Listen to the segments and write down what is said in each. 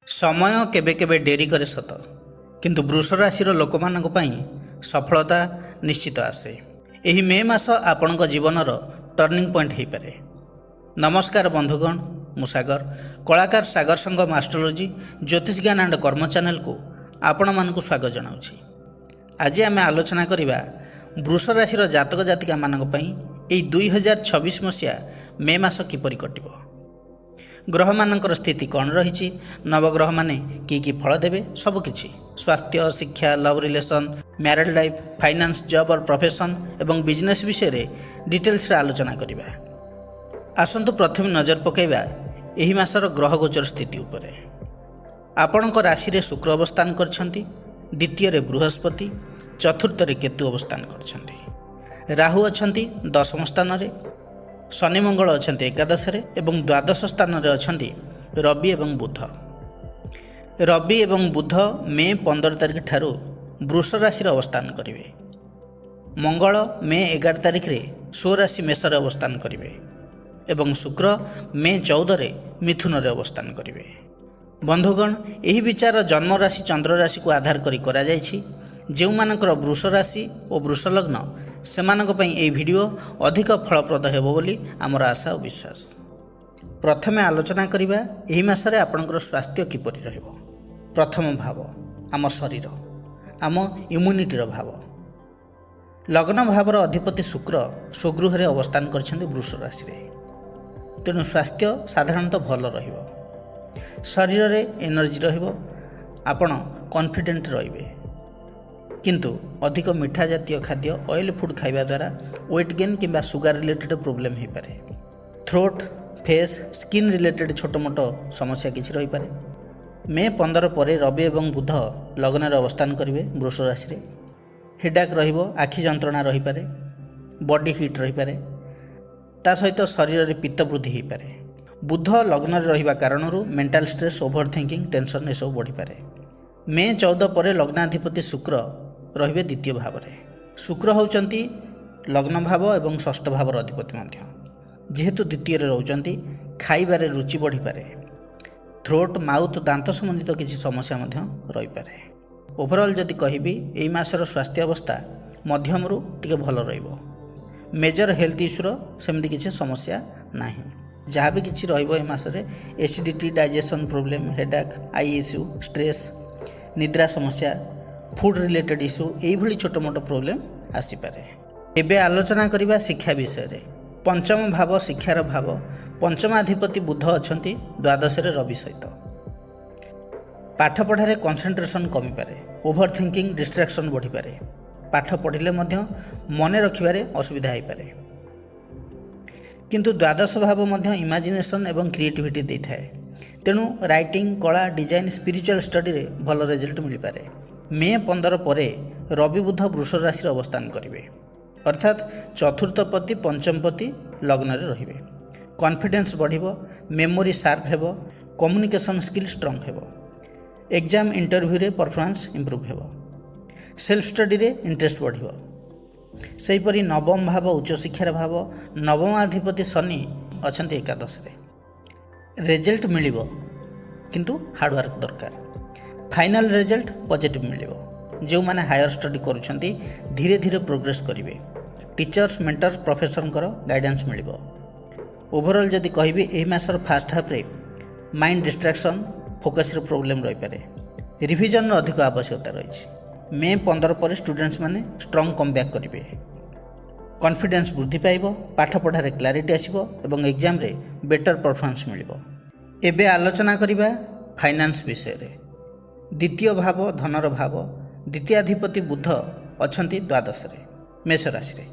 ସମୟ କେବେ କେବେ ଡେରି କରେ ସତ, କିନ୍ତୁ ବୃଷ ରାଶିର ଲୋକମାନଙ୍କ ପାଇଁ ସଫଳତା ନିଶ୍ଚିତ ଆସେ। ଏହି ମେ ମାସ ଆପଣଙ୍କ ଜୀବନର ଟର୍ଣ୍ଣିଂ ପଏଣ୍ଟ ହୋଇପାରେ। ନମସ୍କାର ବନ୍ଧୁଗଣ, ମୁଁ ସାଗର, କଳାକାର ସାଗର ସଙ୍ଗମ ଆଷ୍ଟ୍ରୋଲୋଜି ଜ୍ୟୋତିଷ ଜ୍ଞାନ ଆଣ୍ଡ କର୍ମ ଚ୍ୟାନେଲକୁ ଆପଣମାନଙ୍କୁ ସ୍ୱାଗତ ଜଣାଉଛି। ଆଜି ଆମେ ଆଲୋଚନା କରିବା ବୃଷ ରାଶିର ଜାତକ ଜାତିକାମାନଙ୍କ ପାଇଁ ଏହି 2026 ମସିହା ମେ ମାସ କିପରି କଟିବ, ଗ୍ରହମାନଙ୍କର ସ୍ଥିତି କ'ଣ ରହିଛି, ନବଗ୍ରହମାନେ କି ଫଳ ଦେବେ, ସବୁକିଛି ସ୍ୱାସ୍ଥ୍ୟ, ଶିକ୍ଷା, love relation, married life, finance, job or profession ଏବଂ ବିଜନେସ୍ ବିଷୟରେ ଡିଟେଲ୍ସରେ ଆଲୋଚନା କରିବା। ଆସନ୍ତୁ ପ୍ରଥମେ ନଜର ପକାଇବା ଏହି ମାସର ଗ୍ରହ ଗୋଚର ସ୍ଥିତି ଉପରେ। ଆପଣଙ୍କ ରାଶିରେ ଶୁକ୍ର ଅବସ୍ଥାନ କରିଛନ୍ତି, ଦ୍ୱିତୀୟରେ ବୃହସ୍ପତି, ଚତୁର୍ଥରେ କେତୁ ଅବସ୍ଥାନ କରିଛନ୍ତି। ରାହୁ ଅଛନ୍ତି ଦଶମ ସ୍ଥାନରେ, ଶନି ମଙ୍ଗଳ ଅଛନ୍ତି ଏକାଦଶରେ ଏବଂ ଦ୍ୱାଦଶ ସ୍ଥାନରେ ଅଛନ୍ତି ରବି ଏବଂ ବୁଧ। ରବି ଏବଂ ବୁଧ ମେ 15 ତାରିଖ ଠାରୁ ବୃଷ ରାଶିରେ ଅବସ୍ଥାନ କରିବେ। ମଙ୍ଗଳ ମେ 11 ତାରିଖରେ ସ୍ୱରାଶି ମେଷରେ ଅବସ୍ଥାନ କରିବେ ଏବଂ ଶୁକ୍ର ମେ 14ରେ ମିଥୁନରେ ଅବସ୍ଥାନ କରିବେ। ବନ୍ଧୁଗଣ, ଏହି ବିଚାର ଜନ୍ମରାଶି ଚନ୍ଦ୍ରରାଶିକୁ ଆଧାର କରି କରାଯାଇଛି। ଯେଉଁମାନଙ୍କର ବୃଷ ରାଶି ଓ ବୃଷ ଲଗ୍ନ, ସେମାନଙ୍କ ପାଇଁ ଏହି ଭିଡ଼ିଓ ଅଧିକ ଫଳପ୍ରଦ ହେବ ବୋଲି ଆମର ଆଶା ଓ ବିଶ୍ୱାସ। ପ୍ରଥମେ ଆଲୋଚନା କରିବା ଏହି ମାସରେ ଆପଣଙ୍କର ସ୍ୱାସ୍ଥ୍ୟ କିପରି ରହିବ। ପ୍ରଥମ ଭାବ ଆମ ଶରୀର, ଆମ ଇମ୍ୟୁନିଟିର ଭାବ। ଲଗ୍ନ ଭାବର ଅଧିପତି ଶୁକ୍ର ସ୍ୱଗୃହରେ ଅବସ୍ଥାନ କରିଛନ୍ତି ବୃଷ ରାଶିରେ। ତେଣୁ ସ୍ୱାସ୍ଥ୍ୟ ସାଧାରଣତଃ ଭଲ ରହିବ, ଶରୀରରେ ଏନର୍ଜି ରହିବ, ଆପଣ କନଫିଡେଣ୍ଟ ରହିବେ। କିନ୍ତୁ ଅଧିକ ମିଠା ଜାତୀୟ ଖାଦ୍ୟ, ଅଏଲ୍ ଫୁଡ଼୍ ଖାଇବା ଦ୍ୱାରା ୱେଟ୍ ଗେନ୍ କିମ୍ବା ସୁଗାର ରିଲେଟେଡ୍ ପ୍ରୋବ୍ଲେମ୍ ହୋଇପାରେ। ଥ୍ରୋଟ୍, ଫେସ୍, ସ୍କିନ୍ ରିଲେଟେଡ୍ ଛୋଟ ମୋଟ ସମସ୍ୟା କିଛି ରହିପାରେ। ମେ 15 ପରେ ରବି ଏବଂ ବୁଧ ଲଗ୍ନରେ ଅବସ୍ଥାନ କରିବେ ବୃଷ ରାଶିରେ। ହେଡାକ୍ ରହିବ, ଆଖି ଯନ୍ତ୍ରଣା ରହିପାରେ, ବଡି ହିଟ୍ ରହିପାରେ, ତା ସହିତ ଶରୀରରେ ପିତ୍ତ ବୃଦ୍ଧି ହୋଇପାରେ। ବୁଧ ଲଗ୍ନରେ ରହିବା କାରଣରୁ mental stress, over thinking, tension ଏସବୁ ବଢ଼ିପାରେ। ମେ 14 ପରେ ଲଗ୍ନାଧିପତି ଶୁକ୍ର ରହିବେ ଦ୍ୱିତୀୟ ଭାବରେ। ଶୁକ୍ର ହେଉଛନ୍ତି ଲଗ୍ନ ଭାବ ଏବଂ ଷଷ୍ଠ ଭାବର ଅଧିପତି ମଧ୍ୟ। ଯେହେତୁ ଦ୍ୱିତୀୟରେ ରହୁଛନ୍ତି, ଖାଇବାରେ ରୁଚି ବଢ଼ିପାରେ। ଥ୍ରୋଟ୍, ମାଉଥ୍, ଦାନ୍ତ ସମ୍ବନ୍ଧିତ କିଛି ସମସ୍ୟା ମଧ୍ୟ ରହିପାରେ। ଓଭରଅଲ୍ ଯଦି କହିବି, ଏହି ମାସର ସ୍ୱାସ୍ଥ୍ୟ ଅବସ୍ଥା ମଧ୍ୟମରୁ ଟିକେ ଭଲ ରହିବ। ମେଜର ହେଲ୍ଥ ଇସ୍ୟୁର ସେମିତି କିଛି ସମସ୍ୟା ନାହିଁ। ଯାହା ବି କିଛି ରହିବ ଏ ମାସରେ acidity, digestion problem, headache, eye issue, stress, ନିଦ୍ରା ସମସ୍ୟା, ଫୁଡ୍ ରିଲେଟେଡ୍ ଇସ୍ୟୁ, ଏଇଭଳି ଛୋଟ ମୋଟ ପ୍ରୋବ୍ଲେମ୍ ଆସିପାରେ। ଏବେ ଆଲୋଚନା କରିବା ଶିକ୍ଷା ବିଷୟରେ। ପଞ୍ଚମ ଭାବ ଶିକ୍ଷାର ଭାବ। ପଞ୍ଚମାଧିପତି ବୁଧ ଅଛନ୍ତି ଦ୍ୱାଦଶରେ ରବି ସହିତ। ପାଠପଢ଼ାରେ କନସେନ୍ଟ୍ରେସନ୍ କମିପାରେ, ଓଭର୍ ଥିଙ୍କିଂ, ଡିଷ୍ଟ୍ରାକ୍ସନ୍ ବଢ଼ିପାରେ। ପାଠ ପଢ଼ିଲେ ମଧ୍ୟ ମନେ ରଖିବାରେ ଅସୁବିଧା ହୋଇପାରେ। କିନ୍ତୁ ଦ୍ୱାଦଶ ଭାବ ମଧ୍ୟ ଇମାଜିନେସନ୍ ଏବଂ କ୍ରିଏଟିଭିଟି ଦେଇଥାଏ। ତେଣୁ ରାଇଟିଂ, କଳା, ଡିଜାଇନ୍, ସ୍ପିରିଚୁଆଲ୍ ଷ୍ଟଡ଼ିରେ ଭଲ ରେଜଲ୍ଟ ମିଳିପାରେ। ମେ 15 ପରେ ରବି ବୁଧ ବୃଷ ରାଶିରେ ଅବସ୍ଥାନ କରିବେ, ଅର୍ଥାତ୍ ଚତୁର୍ଥପତି ପଞ୍ଚମପତି ଲଗ୍ନରେ ରହିବେ। କନଫିଡେନ୍ସ ବଢ଼ିବ, ମେମୋରି ସାର୍ପ ହେବ, କମ୍ୟୁନିକେସନ୍ ସ୍କିଲ୍ ଷ୍ଟ୍ରଙ୍ଗ ହେବ। ଏକ୍ଜାମ୍, ଇଣ୍ଟରଭ୍ୟୁରେ ପରଫର୍ମାନ୍ସ ଇମ୍ପ୍ରୁଭ୍ ହେବ। ସେଲ୍ଫ ଷ୍ଟଡ଼ିରେ ଇଣ୍ଟରେଷ୍ଟ ବଢ଼ିବ। ସେହିପରି ନବମ ଭାବ ଉଚ୍ଚଶିକ୍ଷାର ଭାବ। ନବମାଧିପତି ଶନି ଅଛନ୍ତି ଏକାଦଶରେ। ରେଜଲ୍ଟ ମିଳିବ, କିନ୍ତୁ ହାର୍ଡ଼ୱାର୍କ ଦରକାର। ଫାଇନାଲ ରେଜଲ୍ଟ ପଜିଟିଭ୍ ମିଳିବ। ଯେଉଁମାନେ ହାୟର ଷ୍ଟଡ଼ି କରୁଛନ୍ତି ଧୀରେ ଧୀରେ ପ୍ରୋଗ୍ରେସ୍ କରିବେ। ଟିଚର୍ସ, ମେଣ୍ଟର, ପ୍ରଫେସରଙ୍କର ଗାଇଡ଼ାନ୍ସ ମିଳିବ। ଓଭରଅଲ୍ ଯଦି କହିବି, ଏହି ମାସର ଫାର୍ଷ୍ଟ ହାଫ୍ରେ ମାଇଣ୍ଡ ଡିଷ୍ଟ୍ରାକ୍ସନ୍, ଫୋକସ୍ର ପ୍ରୋବ୍ଲେମ୍ ରହିପାରେ। ରିଭିଜନ୍ର ଅଧିକ ଆବଶ୍ୟକତା ରହିଛି। ମେ 15 ପରେ ଷ୍ଟୁଡେଣ୍ଟସ୍ ଷ୍ଟ୍ରଙ୍ଗ କମ୍ବ୍ୟାକ୍ କରିବେ। କନଫିଡେନ୍ସ ବୃଦ୍ଧି ପାଇବ, ପାଠପଢ଼ାରେ କ୍ଲାରିଟି ଆସିବ ଏବଂ ଏକ୍ଜାମ୍ରେ ବେଟର ପରଫର୍ମାନ୍ସ ମିଳିବ। ଏବେ ଆଲୋଚନା କରିବା ଫାଇନାନ୍ସ ବିଷୟରେ। ଦ୍ୱିତୀୟ ଭାବ ଧନର ଭାବ। ଦ୍ୱିତୀୟାଧିପତି ବୁଧ ଅଛନ୍ତି ଦ୍ୱାଦଶରେ, ମେଷ ରାଶିରେ।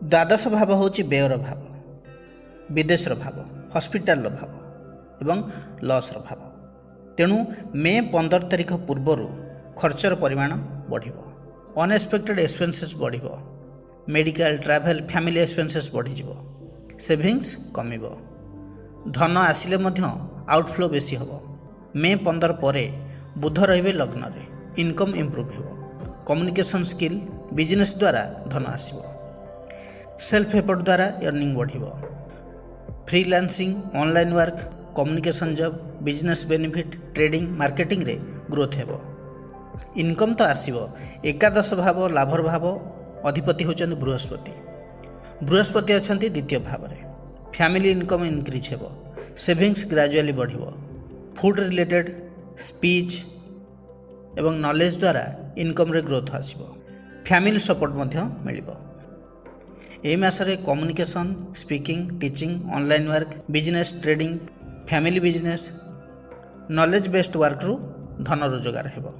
ଦ୍ୱାଦଶ ଭାବ ହେଉଛି ବ୍ୟୟର ଭାବ, ବିଦେଶର ଭାବ, ହସ୍ପିଟାଲର ଭାବ ଏବଂ ଲସ୍ର ଭାବ। ତେଣୁ ମେ 15 ତାରିଖ ପୂର୍ବରୁ ଖର୍ଚ୍ଚର ପରିମାଣ ବଢ଼ିବ। ଅନଏକ୍ସପେକ୍ଟେଡ୍ ଏକ୍ସପେନ୍ସେସ୍ ବଢ଼ିବ। ମେଡ଼ିକାଲ, ଟ୍ରାଭେଲ୍, ଫ୍ୟାମିଲି ଏକ୍ସପେନ୍ସେସ୍ ବଢ଼ିଯିବ। ସେଭିଙ୍ଗସ୍ କମିବ। ଧନ ଆସିଲେ ମଧ୍ୟ ଆଉଟଫ୍ଲୋ ବେଶୀ ହେବ। ମେ 15 ପରେ ବୁଧ ରହିବେ ଲଗ୍ନରେ। ଇନକମ୍ ଇମ୍ପ୍ରୁଭ୍ ହେବ। କମ୍ୟୁନିକେସନ୍ ସ୍କିଲ୍, ବିଜନେସ୍ ଦ୍ୱାରା ଧନ ଆସିବ। ସେଲ୍ଫ ଏଫର୍ଟ ଦ୍ୱାରା ଏର୍ଣ୍ଣିଂ ବଢ଼ିବ। Freelancing, online work, communication job business benefit trading marketing रे ग्रोथ हेबो। इनकम तो आसीबो। एकादश भाव लाभर भाव अधिपति होचନ୍ତି बृहस्पति। बृहस्पति अछंती द्वितीय भाव रे। फैमिली इनकम इनक्रीज हेबो। सेविंग्स ग्रेजुअली बढ़िबो। फूड रिलेटेड स्पीच एवं नॉलेज द्वारा इनकम रे ग्रोथ आसीबो। फैमिली सपोर्ट मध्य मिलिबो। एई मासरे communication speaking teaching online work business trading family business knowledge based work रु धन रोजगार हेबो।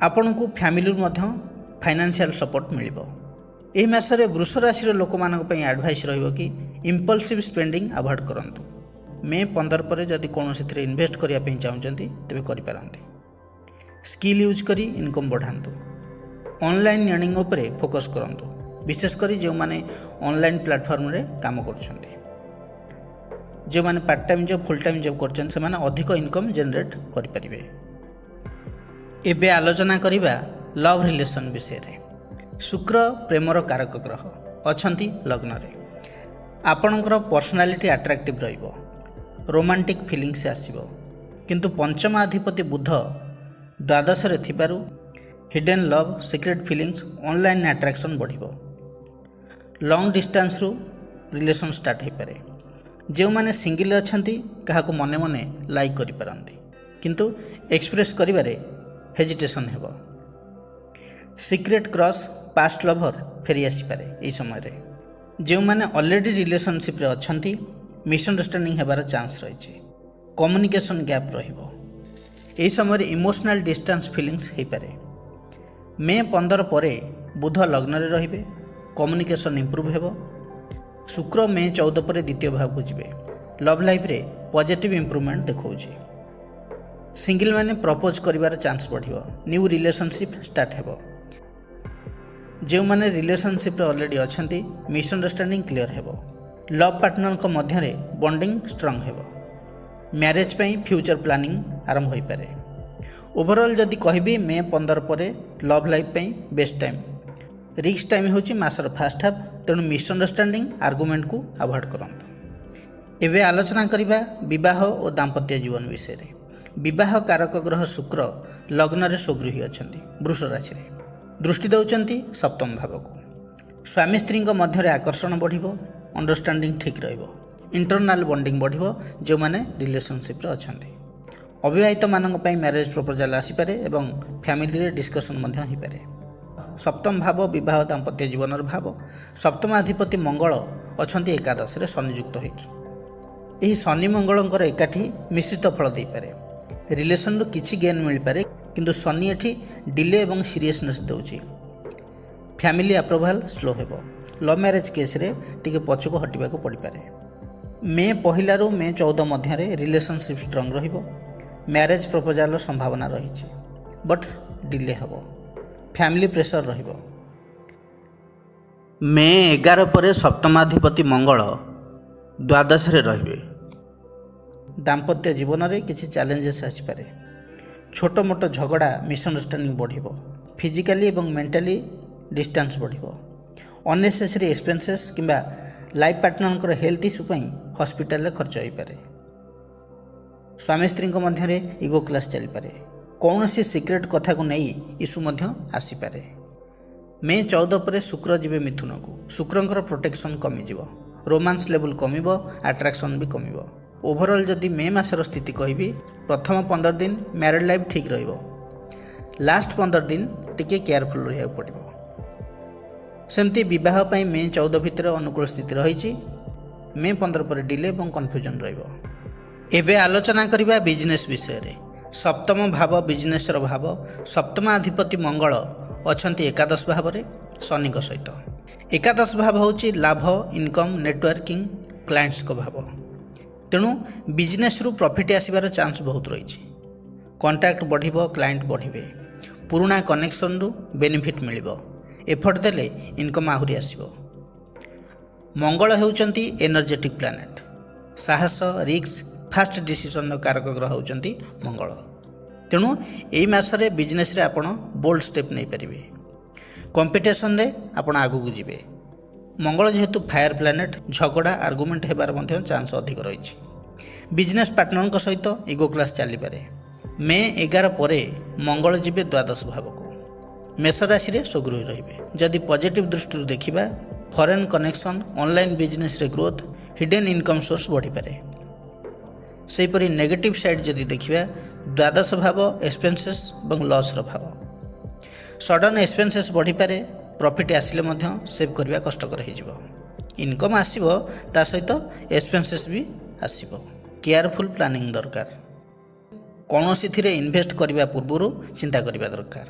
आपन को फैमिली मध्य फाइनेंशियल सपोर्ट मिलिबो। एही मासरे वृष राशि लोक मानक पई एडवाइस रहिबो कि इंपल्सिव स्पेंडिंग अवॉइड करंतु। मे 15 पर जदि कोनोसी थरे इन्वेस्ट करिया पई चाहुचंती तबे करि पारंती। स्किल यूज करी इनकम बढ़ांतु। ऑनलाइन अर्निंग उपरे फोकस करंतु। विशेष करी जो माने ऑनलाइन प्लेटफॉर्म रे काम करछंती जो माने part time job full time job करछन से माने अधिक इनकम जनरेट करि परिबे। एबे आलोचना करिबा लव रिलेशन विषय रे। शुक्र प्रेमर कारक ग्रह अछंती लग्न रे। आपणकर पर्सनालिटी अट्रैक्टिव रहिबो। रोमांटिक फीलिंग्स आसीबो। किंतु पंचमाधिपति बुध द्वादश रे थिबारु hidden love secret feelings online attraction बढ़िबो। लॉन्ग डिस्टेंस रु रिलेशन स्टार्ट हो पारे। जो माने सिंगल अछंती काहाको मने मने लाइक करि पारंती किंतु एक्सप्रेस करिबारे हेजिटेशन हेबो। सीक्रेट क्रश पास्ट लवर फेरी आसी पारे। एई समय रे जो माने ऑलरेडी रिलेशनशिप रे अछंती मिसअंडरस्टैंडिंग हेबार चांस रहिछि। कम्युनिकेशन गैप रहिबो। एई समय रे इमोशनल डिस्टेंस फीलिंग्स हे पारे। मे 15 परे बुध लग्न रे रहिबे। कम्युनिकेशन इंप्रूव हेबो। शुक्र मे 14 पर द्वितीय भाव को जिबे। लव लाइफ रे पॉजिटिव इंप्रूवमेंट देखौछि। सिंगल माने प्रपोज करिवार चांस बढ़िबो। न्यू रिलेशनशिप स्टार्ट हेबो। जो माने रिलेशनशिप रे ऑलरेडी अछंती मिसअंडरस्टैंडिंग क्लियर हेबो। लव पार्टनर को मध्य रे बॉन्डिंग स्ट्रांग हेबो। मैरिज पई फ्यूचर प्लानिंग आरंभ होई पारे। ओवरऑल जदि कहबी मे 15 पर लव लाइफ पई बेस्ट टाइम। रिस्क टाइम होची मासर फर्स्ट हाफ तेणु मिसअंडरस्टैंडिंग आर्गुमेंट को अवॉइड करंतु। एबे आलोचना करिबा विवाह और दाम्पत्य जीवन विषय रे। विवाह कारक ग्रह शुक्र लग्न रे स्वगृही अछंती वृष राशि रे। दृष्टि दउचंती सप्तम भाव को। स्वामी स्त्री मध्य रे आकर्षण बढ़िबो। अंडरस्टैंडिंग ठीक रहिबो। इंटरनल बॉन्डिंग बढ़िबो जो माने रिलेशनशिप रे अछंती। अविवाहित मानक पई मैरिज प्रपोजल आसी पारे एवं फैमिली रे डिस्कशन मध्य होई पारे। सप्तम भाव विवाह दाम्पत्य जीवनर भाव। सप्तमाधिपति मंगल अछंती एकादश रे संयुक्त होइकी। एही शनि मंगलंकर एकाठी मिश्रित फल देई पारे। रिलेशन रो किछि गेन मिल पारे किंतु शनि एठी डिले एवं सीरियसनेस दउची। फैमिली अप्रूवल स्लो हेबो। लव मैरिज केस रे टिके पछको हटिबाको पड़ी पारे। मे 1 रु मे 14 मध्य रे रिलेशनशिप स्ट्रांग रहिबो। मैरिज प्रपोजल संभावना रहिछि बट डिले हेबो। फैमिली प्रेशर रहिबो। मे 11 पर सप्तमाधिपति मंगल द्वादश रे रहिबे। दाम्पत्य जीवन रे किछि चैलेंजेस आसी पारे। छोट मोट झगड़ा मिसअंडरस्टैंडिंग बढ़िबो। फिजिकली एवं मेंटली डिस्टेंस बढ़िबो। अननेसेसरी एक्सपेंसेस किंबा लाइफ पार्टनर हेल्थ इश्यू पई हॉस्पिटल रे खर्च होई पारे। स्वामी स्त्री मध्य रे इगो क्लास चली पारे। कौन सी सीक्रेट कथा को नहीं इश्यू मध्य आसी पारे। मे 14 पर शुक्र जीवे मिथुन को। शुक्रंकर प्रोटेक्शन कमी जीवो। Romance level कमिबो। अट्रैक्शन भी कमिबो। ओवरऑल जदि मे मासर स्थिति कहबी प्रथम 15 दिन मैरिड लाइफ ठीक रहिबो। लास्ट 15 दिन टिके केयरफुल रहिया पड़िबो। सेमती विवाह पई मे 14 भितर अनुकूल स्थिति रहिछि। मे 15 पर डिले एवं कन्फ्यूजन रहिबो। एबे आलोचना करिबा बिजनेस विषय रे। सप्तम भाव बिजनेस रो भाव। सप्तमाधिपति मंगल अछंती एकादश भाव रे शनि को सहित। एकादश भाव होची लाभ इनकम नेटवर्किंग क्लाइंट्स को भाव। तेणु बिजनेस रु प्रॉफिट आसीबार चांस बहुत रही। कॉन्टैक्ट बढ़िबो। क्लाइंट बढ़िबे। पुराना कनेक्शन रु बेनिफिट मिलिबो। एफर्ट देले इनकम आहुरी आसीबो। मंगल हेउचंती एनर्जेटिक प्लैनेट। साहस रिस्क फास्ट डिसीजन कारक ग्रह होउचंती मंगल। तेणु एई मासरे बिजनेस रे आपण बोल्ड स्टेप नहीं पारिबे। कंपटीशन रे आपण आगु को जिवे। मंगल जेहेतु फायर प्लैनेट झगड़ा आर्गुमेंट हेबार मध्य चांस अधिक रही। बिजनेस पार्टनर सहित इगो क्लास चलीपे। मे 11 पर मंगल जीवे द्वादश भाव को। मेष राशि रे सुगृही रहिबे। जदि पॉजिटिव दृष्टि देखिबा फॉरेन कनेक्शन, ऑनलाइन बिजनेस रे ग्रोथ, हिडन इनकम सोर्स बढ़ी पारे। सेहीपरि नेगेटिव साइड जदि देखिबा द्वादश भाव एक्सपेंसेस और लॉस रो भाव। सडन एक्सपेंसेस बढ़ी पारे, प्रॉफिट आसिले मध्य सेव करबा कष्टकर हो जिवो। इनकम आसीबो ता सहित एक्सपेंसेस भी आसीबो। केयरफुल प्लानिंग दरकार। कौनसी थिरे इन्वेस्ट करबा पूर्व चिंता करबा दरकार।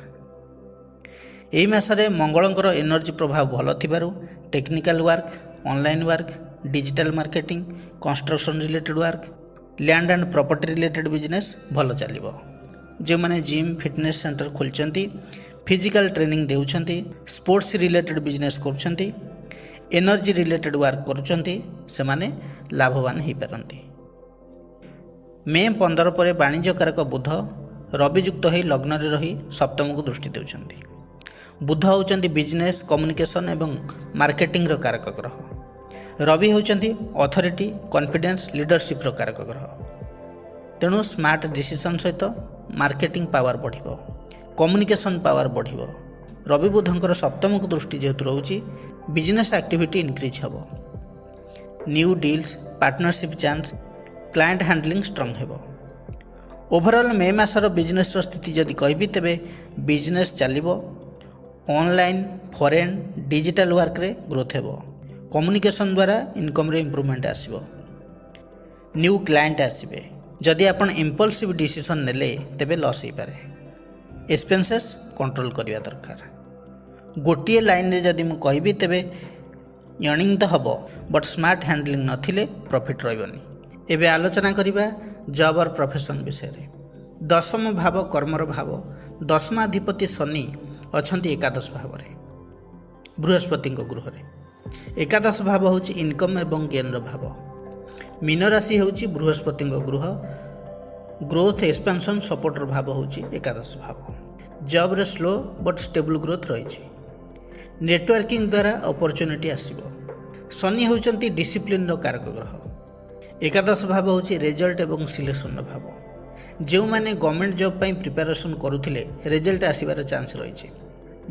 एही मासरे मंगलंकर एनर्जी प्रभाव भल थिबारु technical work, online work, digital marketing, construction related work, land and property related business भल चलिबो। जो माने जिम फिटनेस सेंटर खोलचंती, फिजिकल ट्रेनिंग देउछंती, स्पोर्ट्स रिलेटेड बिजनेस करछंती, एनर्जी रिलेटेड वर्क करछंती, से माने लाभवान हो पारंती। मे 15 पर वाणिज्य कारक बुध रवियुक्त हो लग्न रे रही सप्तम को दृष्टि देउछंती। बुध होउचंती बिजनेस, कम्युनिकेशन एवं मार्केटिंग रो कारक ग्रह। रवि होउचंती अथॉरिटी, कॉन्फिडेंस, लीडरशिप रो कारक ग्रह। तेणु स्मार्ट डिसीजन सहित मार्केटिंग पावर बढ़िबो, कम्युनिकेशन पावर बढ़िबो। रवि बुधंकर सप्तम को दृष्टि जेहेतु रोची बिजनेस एक्टिविटी इनक्रीज हेबो। New deals, partnership chance, client handling strong हेबो। ओवरऑल मे मासर बिजनेस स्थिति जदि कहबी तेबे बिजनेस चलिबो। ऑनलाइन, फॉरेन, डिजिटल वर्क रे ग्रोथ हेबो। कम्युनिकेशन द्वारा इनकम रे इंप्रूवमेंट आसीबो। न्यू क्लाएंट आसीबे। जदि आपण इंपल्सिव डिसीजन नेले तेबे लॉस हो पारे। एक्सपेंसेस कंट्रोल करिया दरकार। गोटिए लाइन रे जदि मु कहबी तेबे अर्निंग तो हबो बट स्मार्ट हैंडलिंग नथिले प्रॉफिट रहबनी। एबे आलोचना करिबा जॉब और प्रोफेशन विषय रे। दशम भाव कर्मर भाव। दशमाधिपति शनि अछंती एकादश भाव रे बृहस्पति गृह रे। एकादश भाव होची इनकम एवं गेन भाव। मीन राशि होची बृहस्पति गृह। ग्रोथ, एक्सपेंशन, सपोर्टर भाव होची एकादश भाव। जॉब रे स्लो बट स्टेबल ग्रोथ रही। नेटवर्किंग द्वारा अपॉर्चुनिटी आसीबो। शनि होचंती डिसिप्लिन रो कारक ग्रह। एकादश भाव होची रिजल्ट एवं सिलेक्शन भाव। जो माने गवर्नमेंट जॉब पई प्रिपरेशन करुथिले रिजल्ट आसीबार चांस रही।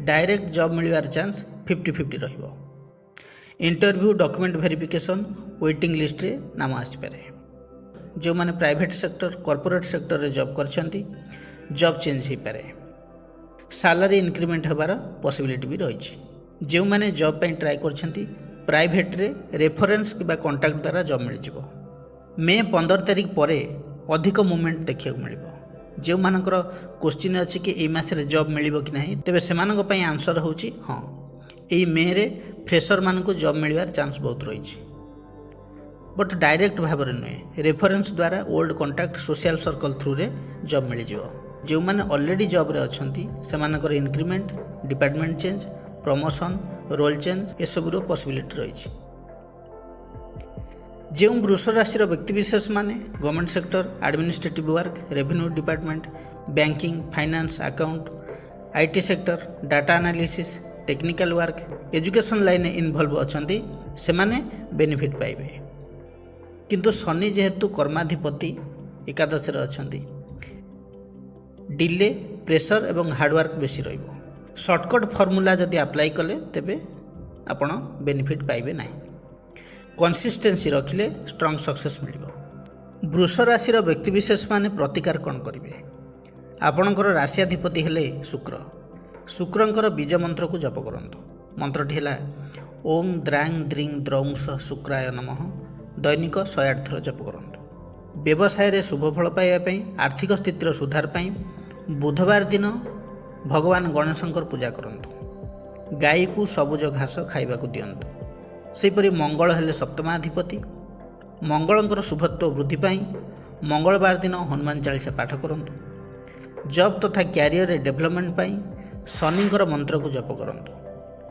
डायरेक्ट जॉब मिलवार चांस 50-50 रहिबो। Interview, document verification, waiting list रे नाम आसीपारे। जो माने प्राइवेट सेक्टर, कॉर्पोरेट सेक्टर रे जॉब करछंती जॉब चेंज हो पारे। सैलरी इंक्रीमेंट होबार पॉसिबिलिटी भी रही। जो माने जॉब पई ट्राई करछंती प्राइवेट रे रेफरेंस किबा कांटेक्ट द्वारा जॉब मिल जिवो। मे 15 तारिख पर अधिक मूवमेंट देखा मिल। जो मानकर क्वेश्चन अच्छी कि मास जॉब मिल कि नहीं तेरे से आंसर होची हाँ। यही मे रे फ्रेशर मान को जॉब मिलवार चांस बहुत रही। बट डायरेक्ट भाव में नुहे, रेफरेंस द्वारा old contact, social circle through रे जॉब मिल जिवो। जो माने ऑलरेडी जॉब रे अछंती सेमानकर increment, department change, promotion, role change ए सबुरो पॉसिबिलिटी रही। जो वृष राशि व्यक्तिशेष माने government sector, administrative work, revenue department, banking, finance, account, IT sector, data analysis, technical work, education line involve अछंती से माने बेनिफिट पाइबे। किंतु शनि जेहेतु कर्माधिपति एकादश अछंती डिले, प्रेशर एवं हार्डवर्क बेसी रहिबो। शॉर्टकट फॉर्मूला जदि अप्लाई कले तेबे आपण बेनिफिट पाइबे नाही। कंसिस्टेंसी रखिले स्ट्रांग सक्सेस मिलिबो। वृष राशि व्यक्तिशेष माने प्रतिकार कौन करेंगे? आपणकर राशियाधिपति हेले शुक्र। शुक्रंकर बीज मंत्र को जप करंतु। मंत्रटी है ओं द्रांग द्रिंग द्रौंस शुक्राय नमः। दैनिक 108 थर जप करंतु। व्यवसाय रे शुभ फल पाइबा, आर्थिक स्थितिर सुधार पाई बुधवार दिन भगवान गणेशंकर पूजा करंतु। गाई को सबुज घास खाइबा को दियंतु। सेहीपरि मंगल हेले सप्तमाधिपति। मंगलंकर शुभत्व वृद्धि पाई मंगलवार दिन हनुमान चालीसा पाठ करंतु। जॉब तथा क्यारियर डेवलपमेंट पाई शनिंकर मंत्र को जप करंतु।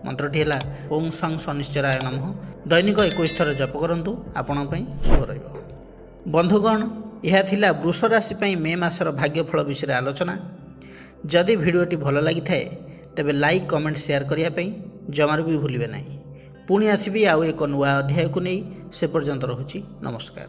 मंत्रटी है ओं सं शनिश्चराय नमः। दैनिक 21 थर जप करंतु, आपण पई शुभ रहिबो। बंधुगण, यह थिला वृष राशि पई मे मासर भाग्यफल विषय आलोचना। जदि भिडियोटी भल लगी थाए तेबे लाइक, कमेंट, शेयर करिया पई जमार भी भूलिबे नाही। पुणी आसबि आउ एक नुआ अध्याय को नहीं। से पर्यंत रहुछि नमस्कार।